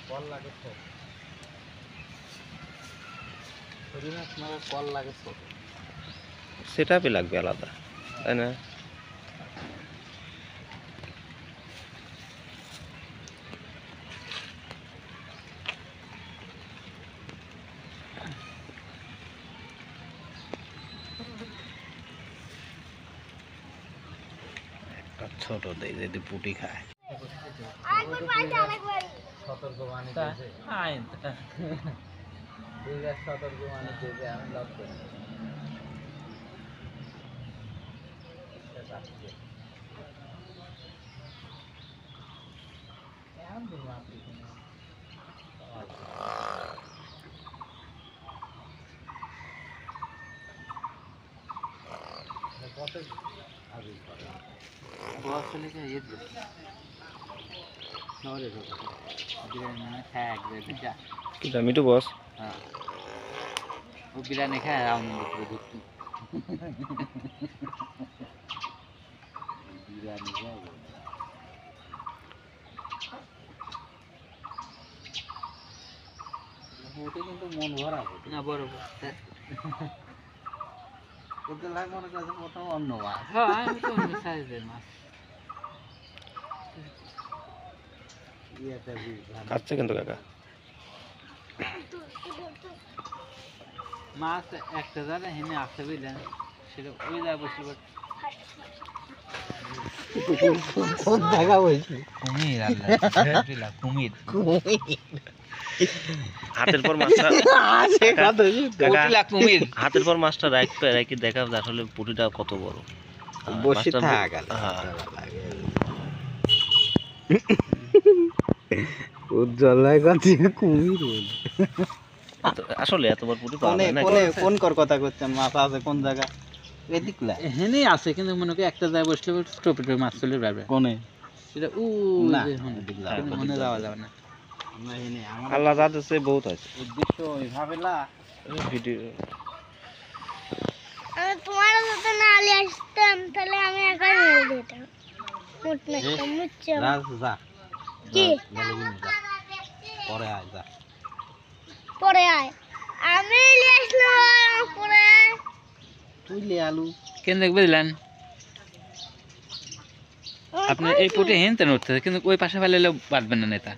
call লাগে তো পুঁটি মাছ মারা কল লাগে তো সেটাপই লাগবে আলাদা তাই না ছোট দেই যদি পুঁটি খায় সতর্কবাণী দিয়েছে ঠিক আছে সতর্কবাণী দিয়েছে আমি লক করি মিঠু বস ও বিরিয়ানি খায় বিরিয়ানি খায় ওটা কিন্তু মন ভরা না বরাবর ওদের লাগে মনে করছে প্রথম অন্য মাছ হ্যাঁ আমি তো অন্য সাইজের মাছ খাচ্ছে কিন্তু কাকা মাছ একটা জায়গায় হেনে আসতে বুঝলেন সেটা ওই জায়গায় বসলে দেখা বলছি কুমির কুমির হাতের পর মাছটা কুমির হাতের পর মাছটা রাখতে দেখা আসলে পুঁটিটা কত বড় বসে থাক উজ্জ্বল কুমির আসলে এত বড় পুঁটি পাওয়া যায় না কোন কথা করছেন মাছ আছে কোন জায়গা এদিকলা এখানেই আছে কিন্তু মনে করি একটা জায়গায় বসলে টপে মাছ চলে যাবে কোনে সেটা মনে যাওয়া যাবে না আল্লাহ যাচ্ছে বহুত আছে উদ্দেশ্য ওইভাবে না ভিডিও আমি তোমার সাথে না আলি আসতাম তাহলে আমি একাই মেরে দিতাম রাজ যা কি পরে আয় যা পরে আয় আমি নিয়ে আসলো পরে আয় তুই লে আলু কেন দেখবে দিলেন আপনি এই পুটে হেনতেন উঠতে কিন্তু ওই পাশে ফেলে বাঁধবেন না নেতা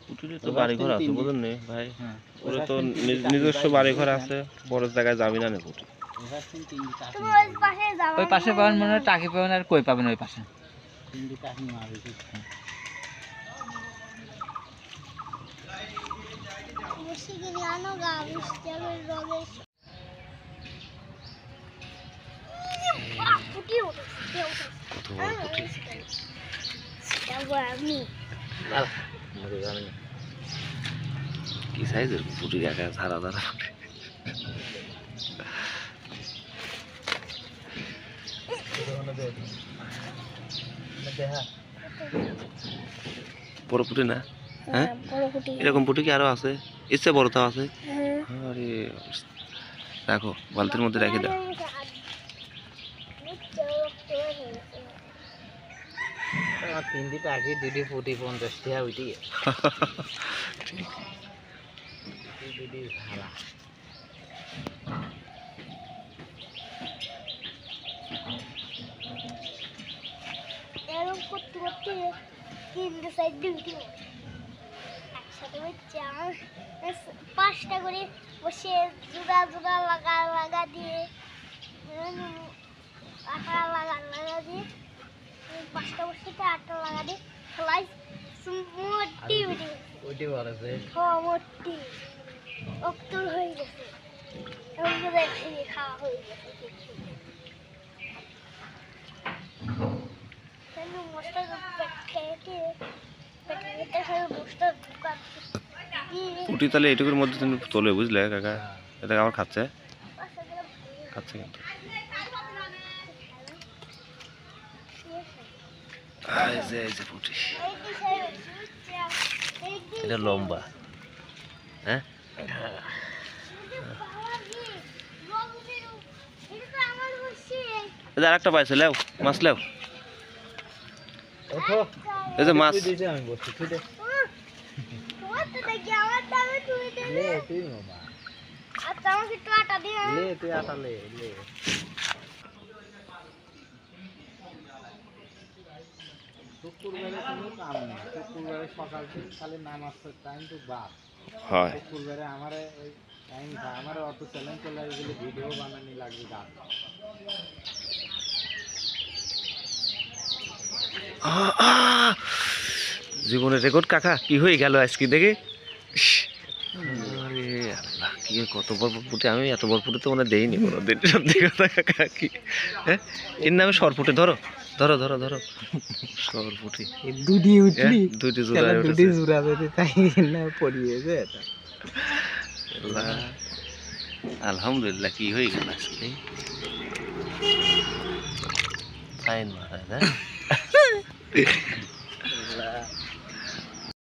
পুঁটির তো বাড়ি ঘর আছে বুঝুন নি ভাই ওরা তো নিজস্ব বাড়ি ঘর আছে বড় জায়গায় যাবি না পুঁটি তুমি ওই পাশে যাও ওই পাশে পাবেন মনে হয় টাকি পাবেন আর কই পাবেন ওই পাশে কি সাইজের পুঁটি দেখা ধারা ধারা বড় পুঁটি না হ্যাঁ এরকম পুঁটি কি আরো আছে ইচ্ছে বড় তো আছে আরে রাখো বালতির মধ্যে রেখে দাও তিন দিটা আগে দুটি ফুটি 50 টাকা উঠি দুটি ভাড়া এরকম করতে করতে তিনটে সাইড ডিউটি একসাথে পাঁচটা করে বসে জোড়া জোড়া লাগা দিয়ে আটা লাগা দিয়ে পাঁচটা বসে আটটা লাগা দিয়ে খেলাই মোটি উঠে ওইটি বড় আছে হ্যাঁ মোটি অক্টোর হয়ে গেছে এমন করে খাওয়া হয়ে গেছে পুঁটি তাহলে এটুকুর মধ্যে তুমি তোলে বুঝলে কাকা এটা আমার খাচ্ছে খাচ্ছে কিন্তু পুঁটি এটা লম্বা হ্যাঁ আর একটা পাইছে লেও মাছ লেও এই যে মাছ আমি বসছি কি আমার দামে তুই দে লে তুই মামা আচ্ছা আমাকে একটু আটা দে লে তুই আটা লে শুক্রবারে কোনো কাম নেই শুক্রবারে সকাল থেকে খালি নামাজের টাইম তো বাদ হয় শুক্রবারে আমারে ওই টাইম আমার অটো চ্যালেঞ্জ চলে গেলে ভিডিও বানানি লাগবে গান জীবনের রেকর্ড কাকা কি হয়ে গেল আজকে দেখে আরে আল্লাহ কি কত বড় পুটে আমি এত বড় পুটে তো মনে দেইনি কোনোদিন সত্যি কথা কাকা কি হ্যাঁ এর নামে সরপুটে ধরো ধরো ধরো ধরো সরপুটি দুটি উঠলি দুইটি জোড়া দুটি জোড়া বেঁধে তাই না পড়িয়েছে এটা আল্লাহ আলহামদুলিল্লাহ কি হয়ে গেল আজকে ফাইন মারা